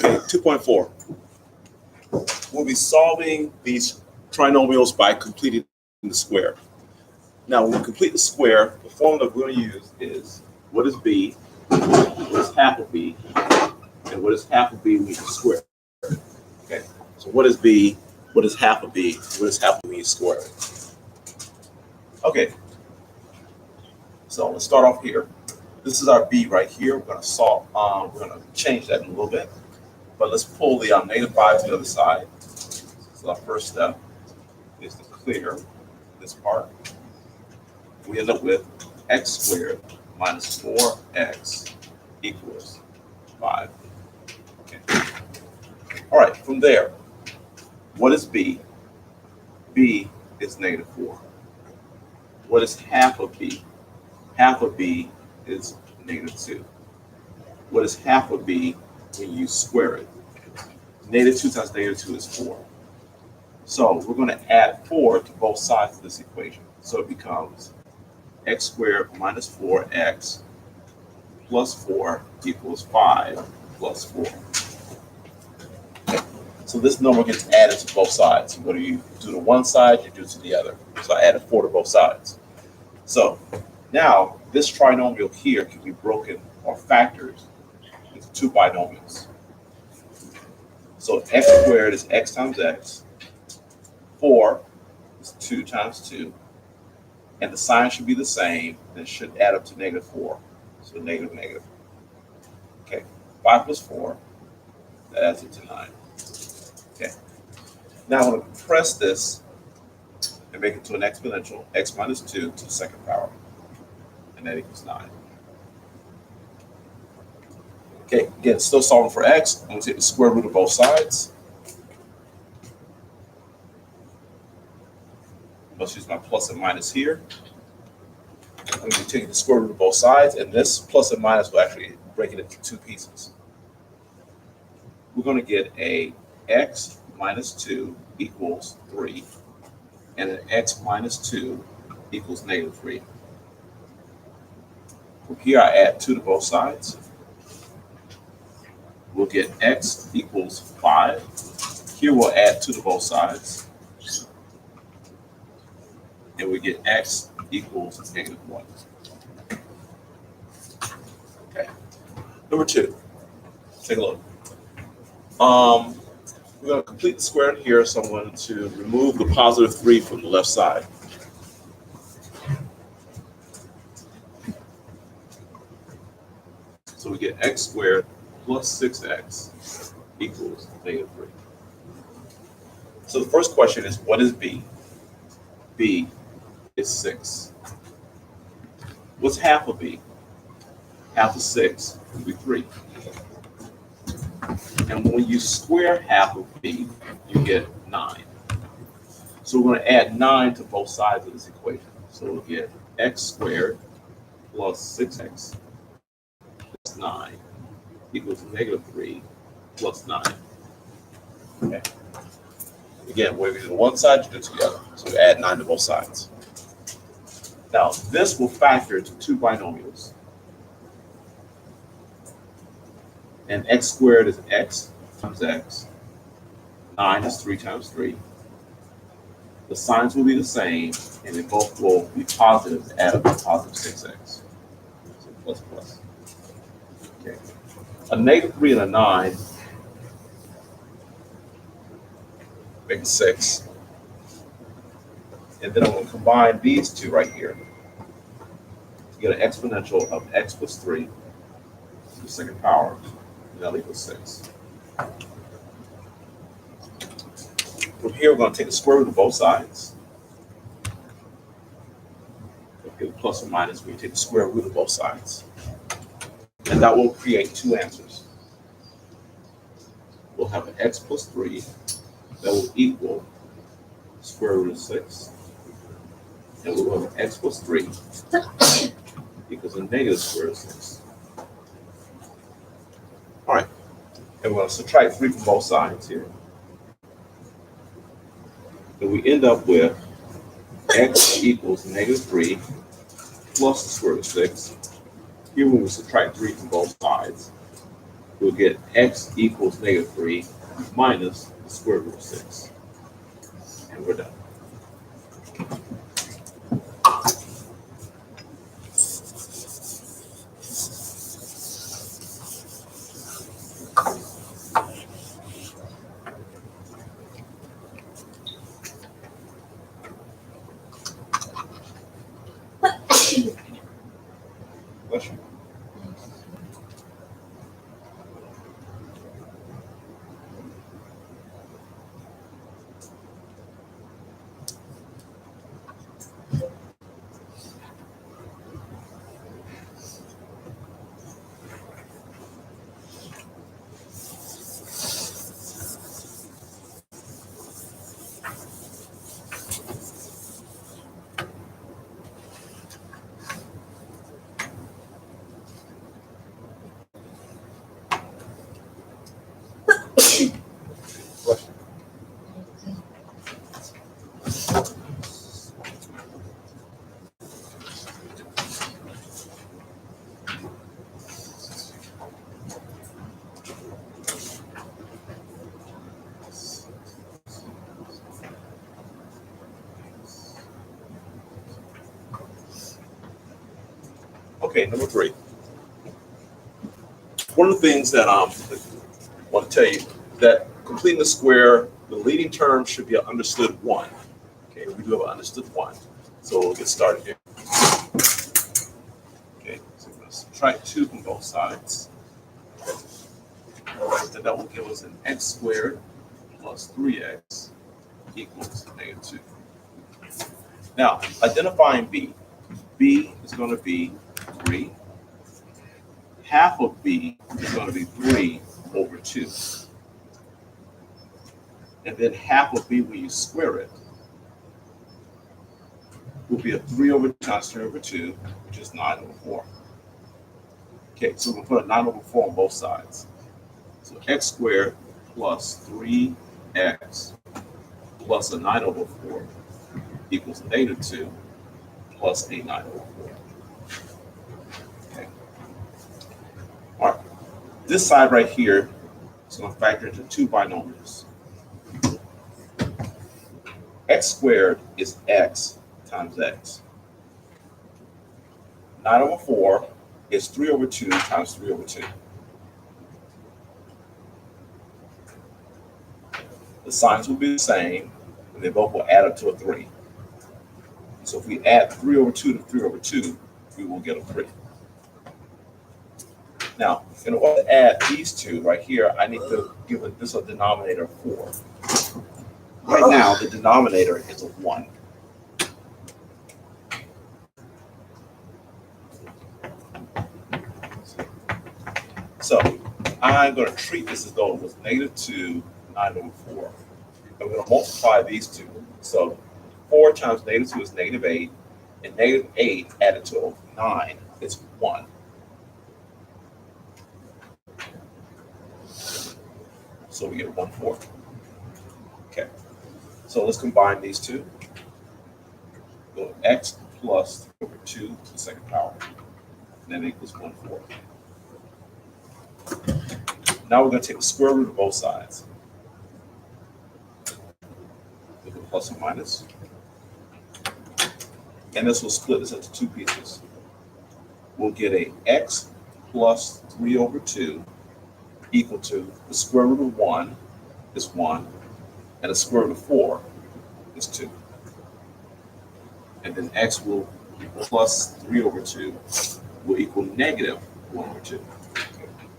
Okay, 2.4. We'll be solving these trinomials by completing the square. Now, when we complete the square, the formula we're going to use is what is b, what is half of b, and what is half of b when you square. Okay, so what is b, what is half of b, what is half of b squared? Okay, so let's start off here. This is our b right here. We're going to solve. We're going to change that in a little bit, but let's pull the -5 to the other side. So our first step is to clear this part. We end up with x squared minus 4x equals 5. Okay. All right, from there, what is b? b is -4. What is half of b? Half of b is -2. What is half of b when you square it? -2 times -2 is 4. So we're going to add 4 to both sides of this equation. So it becomes x squared minus 4x plus 4 equals 5 plus 4. So this number gets added to both sides. So whether you do to one side, you do to the other. So I added 4 to both sides. So now this trinomial here can be broken or factored into 2 binomials. So x squared is x times x. 4 is 2 times 2. And the sign should be the same, and it should add up to -4. So negative, negative. Okay, 5 plus 4, that adds up to 9. Okay, now I'm going to compress this and make it to an exponential, x minus 2 to the second power, and that equals 9. Okay, again, still solving for x. I'm going to take the square root of both sides. Let's use my plus and minus here. I'm going to be taking the square root of both sides, and this plus and minus will actually break it into 2 pieces. We're going to get a x minus 2 equals 3, and an x minus 2 equals -3. From here, I add 2 to both sides. We'll get x equals 5. Here, we'll add 2 to both sides. And we get x equals -1. Okay. Number 2. Take a look. We're going to complete the square here, so I'm going to remove the +3 from the left side. So we get x squared plus 6x equals -3. So the first question is, what is b? b is 6. What's half of b? Half of 6 would be 3. And when you square half of b, you get 9. So we're going to add 9 to both sides of this equation. So we'll get x squared plus 6x plus 9 equals -3 plus 9. Okay. Again, whatever you do to one side, you do to the other. So we add 9 to both sides. Now, this will factor into 2 binomials. And x squared is x times x. 9 is 3 times 3. The signs will be the same, and they both will be positive to add up to +6x. So plus plus. Okay. A -3 and a 9 make 6. And then I'm going to combine these 2 right here to get an exponential of x plus 3 to the second power, and that'll equal 6. From here, we're going to take the square root of both sides. Okay, plus or minus, we take the square root of both sides. And that will create 2 answers. We'll have an x plus 3 that will equal square root of 6. And we'll have x plus 3 equals a negative square root of 6. All right. And we're going to subtract 3 from both sides here. And we end up with x equals -3 plus the square root of 6. Here when we subtract 3 from both sides, we'll get x equals -3 minus the square root of 6. And we're done. Question? Question? Okay, number 3. One of the things that I want to tell you that completing the square, the leading term should be an understood 1. Okay, we do have an understood 1. So we'll get started here. Okay, so we're going to subtract 2 from both sides. And that will give us an x squared plus 3x equals -2. Now, identifying b. B is going to be 3. Half of b is going to be 3 over 2. And then half of b, when you square it, will be a 3 over 2 times 3 over 2, which is 9 over 4. Okay, so we'll put a 9 over 4 on both sides. So x squared plus 3x plus a 9 over 4 equals -2 plus a 9 over 4. Okay. All right. This side right here is going to factor into 2 binomials. X squared is x times x. 9 over 4 is 3 over 2 times 3 over 2. The signs will be the same, and they both will add up to a 3. So if we add 3 over 2 to 3 over 2, we will get a 3. Now, in order to add these two right here, I need to give this a denominator of 4. Right now, the denominator is a 1. So I'm going to treat this as though it was -2, 9 over 4. I'm going to multiply these two. So 4 times -2 is -8, and -8 added to 9 is 1. So we get 1/4. Okay. So let's combine these two. Go x plus 3 over 2 to the second power. And that equals 1/4. Now we're going to take the square root of both sides. With a plus and minus. And this will split this into 2 pieces. We'll get a x plus 3 over 2 equal to the square root of 1 is 1, and the square root of 4 is 2. And then x will plus 3 over 2 will equal -1 over 2,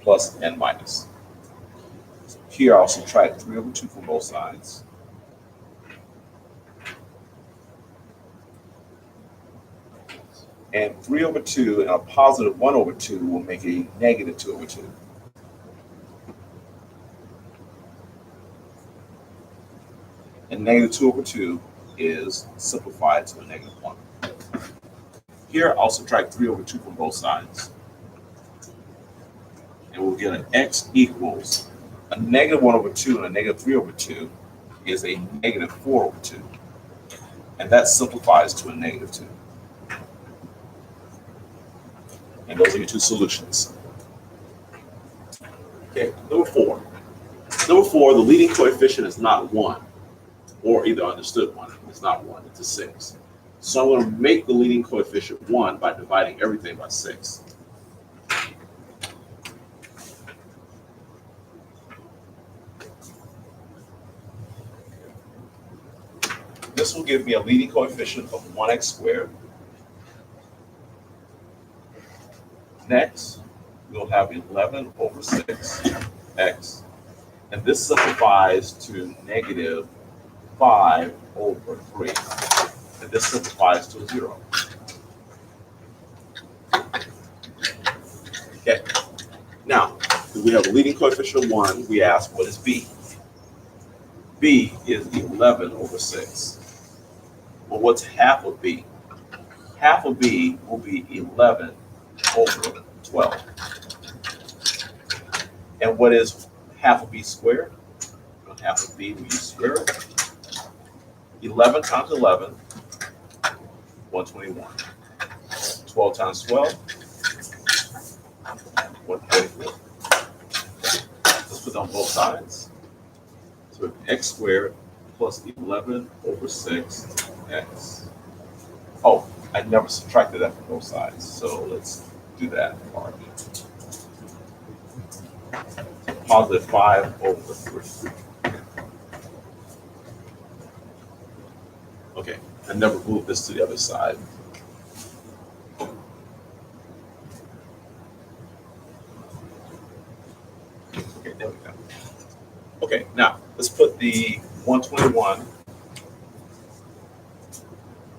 plus and minus. So here I'll subtract 3 over 2 from both sides. And 3 over 2 and a positive 1 over 2 will make a -2 over 2. And -2 over 2 is simplified to a -1. Here, I'll subtract 3 over 2 from both sides. And we'll get an x equals a -1 over 2 and a -3 over 2 is a -4 over 2. And that simplifies to a -2. And those are your two solutions. Okay, number four. Number four, the leading coefficient is not 1, or either understood 1. It's not 1, it's a 6. So I'm going to make the leading coefficient 1 by dividing everything by 6. This will give me a leading coefficient of 1x squared. Next, we'll have 11 over 6x. And this simplifies to negative 5 over 3. And this simplifies to 0. Okay. Now, we have a leading coefficient of 1. We ask, what is b? b is 11 over 6. Well, what's half of b? Half of b will be 11 over 12. And what is half of b squared? Well, half of b, we use square root. 11 times 11, 121. 12 times 12, 144. Let's put it on both sides. So we have x squared plus 11 over 6x. Oh, I never subtracted that from both sides, so let's do that part. Positive 5 over 3. Okay, I never moved this to the other side. Okay, there we go. Okay, now let's put the 121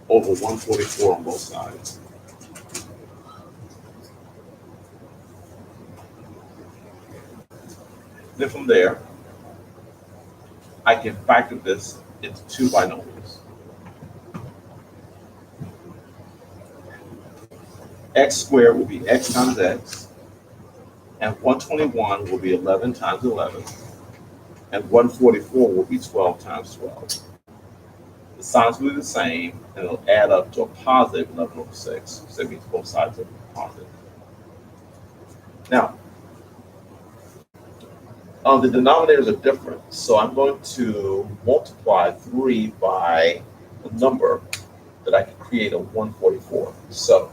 over 144 on both sides. Then from there, I can factor this into two binomials. X squared will be x times x, and 121 will be 11 times 11, and 144 will be 12 times 12. The signs will be the same, and it'll add up to a positive 11 over 6. So that means both sides are positive. Now, the denominators are different, so I'm going to multiply 3 by a number that I can create a 144. So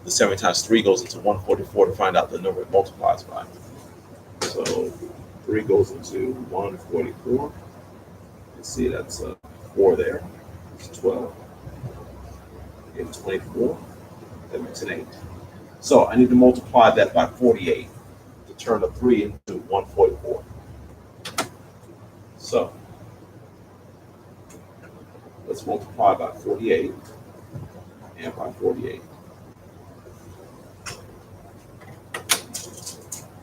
the 7 times 3 goes into 144 to find out the number it multiplies by. So 3 goes into 144. You see that's 4 there. It's 12. And 24. That makes an 8. So I need to multiply that by 48 to turn the 3 into 144. So let's multiply by 48 and by 48.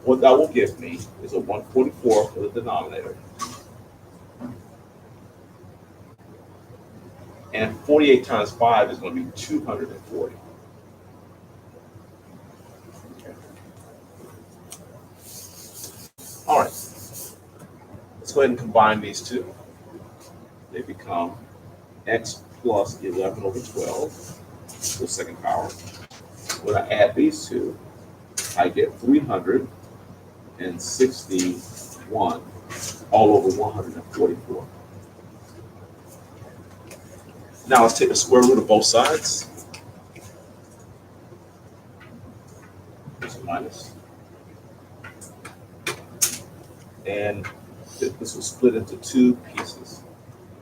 What that will give me is a 144 for the denominator. And 48 times 5 is going to be 240. Okay. All right. Let's go ahead and combine these two. They become x plus 11 over 12 to the second power. When I add these two, I get 361 all over 144. Now let's take the square root of both sides. There's a minus. And this will split into two pieces.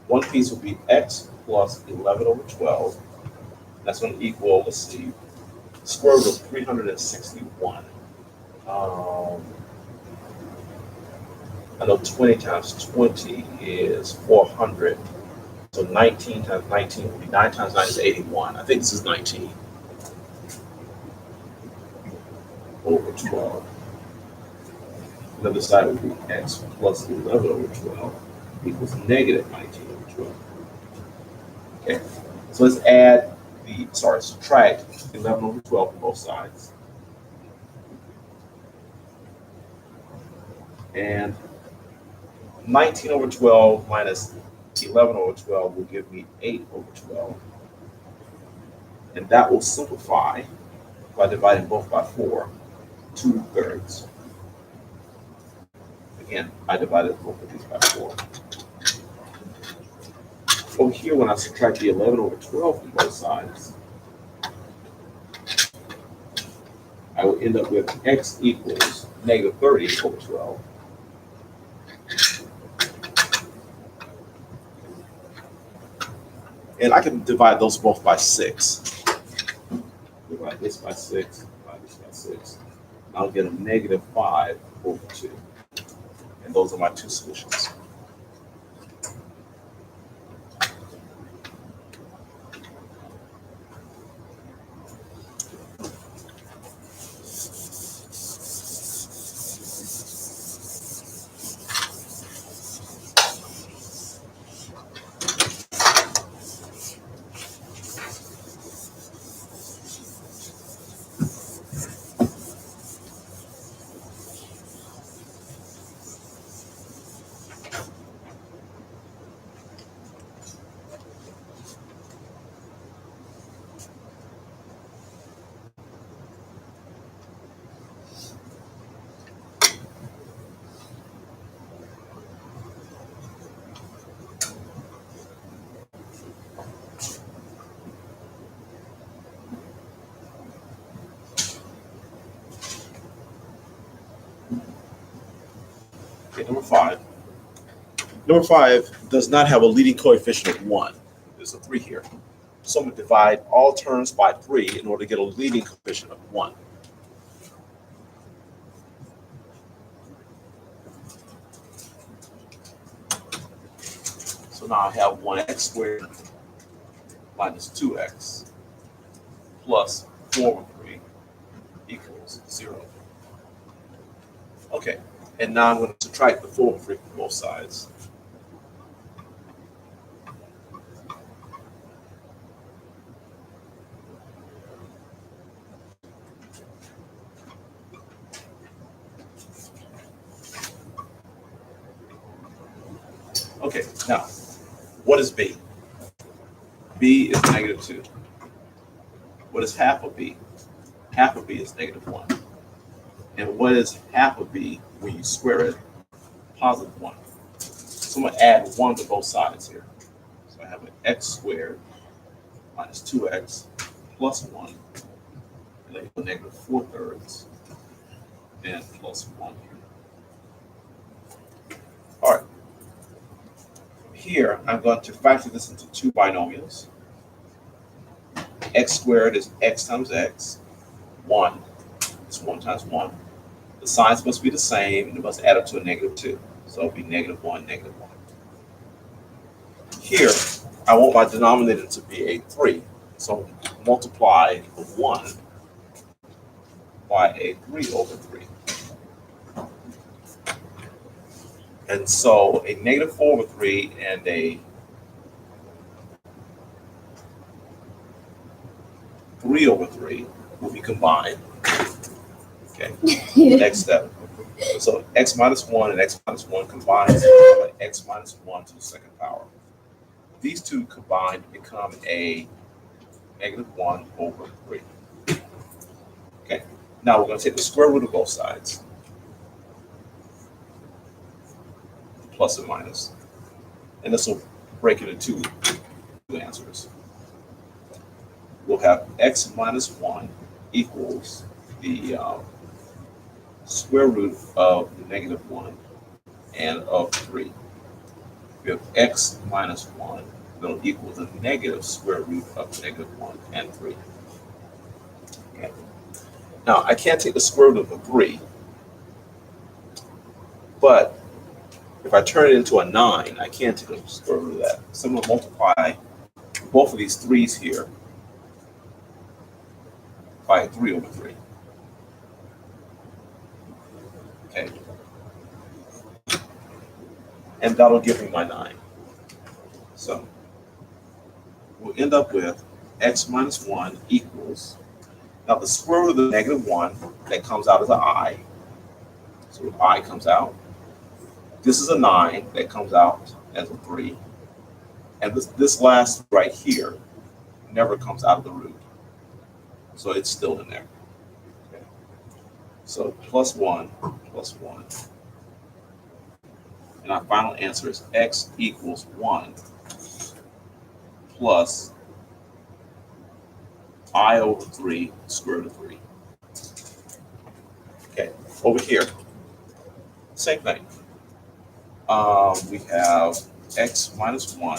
One piece will be x plus 11 over 12. That's going to equal, let's see, square root of 361. I know 20 times 20 is 400. So 19 times 19 will be 9 times 9 is 81. I think this is 19 over 12. The other side would be x plus 11 over 12 equals negative 19 over 12. Okay, so let's subtract 11 over 12 from both sides. And 19 over 12 minus 11 over 12 will give me 8 over 12. And that will simplify by dividing both by 4, 2/3. Again, I divided both of these by 4. Over here, when I subtract the 11 over 12 from both sides, I will end up with x equals negative 30 over 12. And I can divide those both by 6. Divide this by 6, divide this by 6. I'll get a negative 5 over 2. And those are my two solutions. Okay, number 5. Number 5 does not have a leading coefficient of 1. There's a 3 here. So I'm going to divide all terms by 3 in order to get a leading coefficient of 1. So now I have 1x squared minus 2x plus 4 over 3 equals 0. Okay, and now I'm going to subtract the 4 over 3 from both sides. Okay, now, what is b? B is negative 2. What is half of b? Half of b is negative 1. And what is half of b when you square it? Positive 1. So I'm going to add 1 to both sides here. So I have an x squared minus 2x plus 1. And then equal negative 4/3 and plus 1 here. All right. Here, I'm going to factor this into two binomials. X squared is x times x. 1 is 1 times 1. The signs must be the same, and it must add up to a negative 2. So it'll be negative 1, negative 1. Here, I want my denominator to be a 3. So multiply the 1 by a 3 over 3. And so a negative 4 over 3 and a 3 over 3 will be combined. Okay, next step. So x minus 1 and x minus 1 combines to x minus 1 to the second power. These two combined become a negative 1 over 3. Okay, now we're going to take the square root of both sides. Plus and minus. And this will break it into two answers. We'll have x minus 1 equals the square root of negative 1 and of 3. We have x minus 1 that'll equal the negative square root of negative 1 and 3. Okay. Now, I can't take the square root of the 3, but if I turn it into a 9, I can take the square root of that. So I'm going to multiply both of these 3's here by 3 over 3. Okay. And that'll give me my 9. So we'll end up with x minus 1 equals, now the square root of the negative 1, that comes out as an I. So I comes out. This is a 9 that comes out as a 3. And this last right here never comes out of the root. So it's still in there. Okay. So plus 1, And our final answer is x equals 1 plus I over 3 square root of 3. Okay, over here, same thing. We have x minus 1.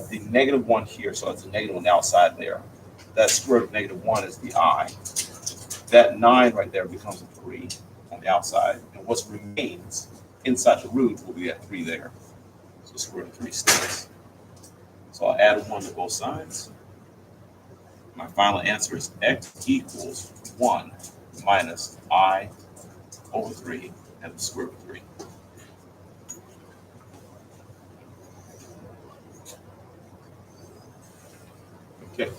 The negative 1 here, so it's a negative on the outside there. That square root of negative 1 is the I. That 9 right there becomes a 3 on the outside. And what remains inside the root will be that 3 there. So square root of 3 stays. So I'll add 1 to both sides. My final answer is x equals 1 minus I over 3 and the square root of 3. Okay,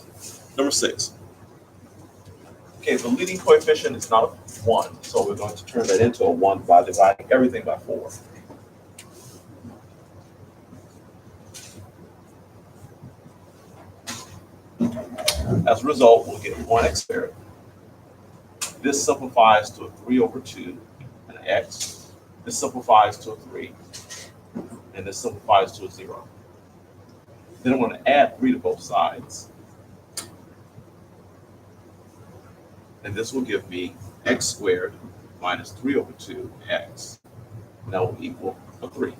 number 6. Okay, the leading coefficient is not 1, so we're going to turn that into a 1 by dividing everything by 4. As a result, we'll get 1x squared. This simplifies to a 3 over 2, an x. This simplifies to a 3, and this simplifies to a 0. Then I'm going to add 3 to both sides. And this will give me x squared minus 3 over 2x. And that will equal a 3.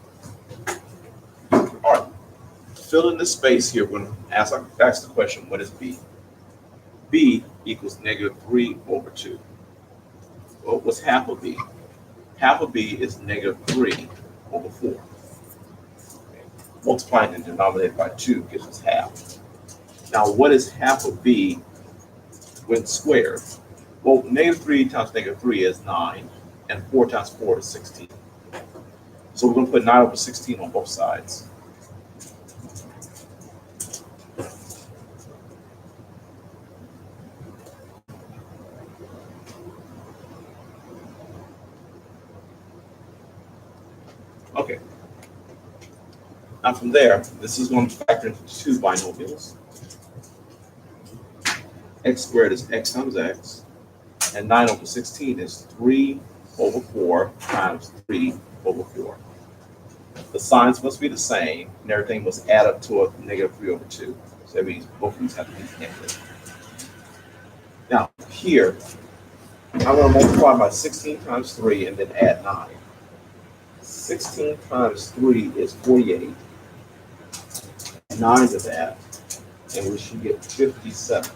All right. Fill in this space here. We're going to ask the question, what is b? B equals negative 3 over 2. Well, what's half of b? Half of b is negative 3 over 4. Okay. Multiplying the denominator by 2 gives us half. Now, what is half of b when squared? Well, negative 3 times negative 3 is 9, and 4 times 4 is 16. So we're going to put 9 over 16 on both sides. Okay. Now from there, this is going to factor into 2 binomials. X squared is x times x, and 9 over 16 is 3 over 4 times 3 over 4. The signs must be the same, and everything must add up to a negative 3 over 2. So that means both of these have to be negative. Now, here, I'm going to multiply by 16 times 3 and then add 9. 16 times 3 is 48. 9 to that, and we should get 57.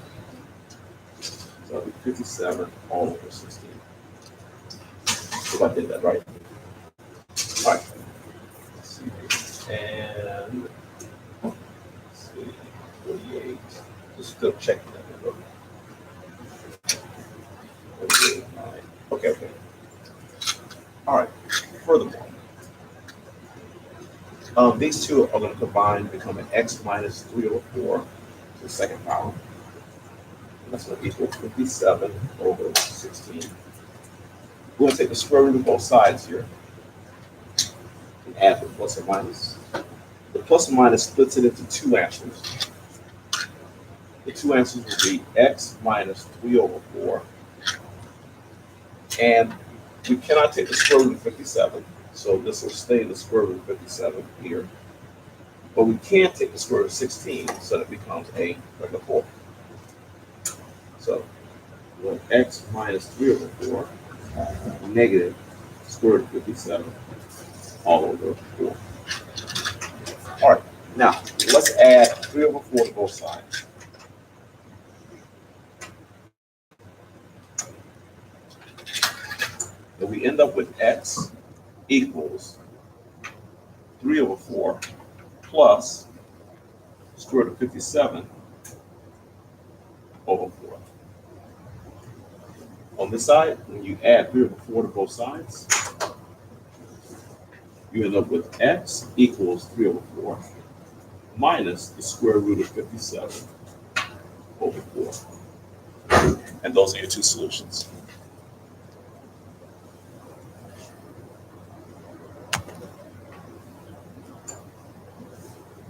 So it'll be 57 all over 16. If I did that right. All right. Let's see. And let's see, 48. Just still checking that number. 48, 9. Okay. All right. Furthermore, these two are going to combine to become an x minus 3 over 4 to the second power. And that's going to equal 57 over 16. We're going to take the square root of both sides here and add the plus or minus. The plus or minus splits it into 2 answers. The 2 answers will be x minus 3 over 4. And we cannot take the square root of 57. So this will stay the square root of 57 here. But we can take the square root of 16, so that becomes a regular 4. So we have x minus 3 over 4 negative square root of 57 all over 4. All right, now let's add 3 over 4 to both sides. And we end up with x equals 3 over 4 plus square root of 57 over 4. On this side, when you add 3 over 4 to both sides, you end up with x equals 3 over 4 minus the square root of 57 over 4. And those are your 2 solutions.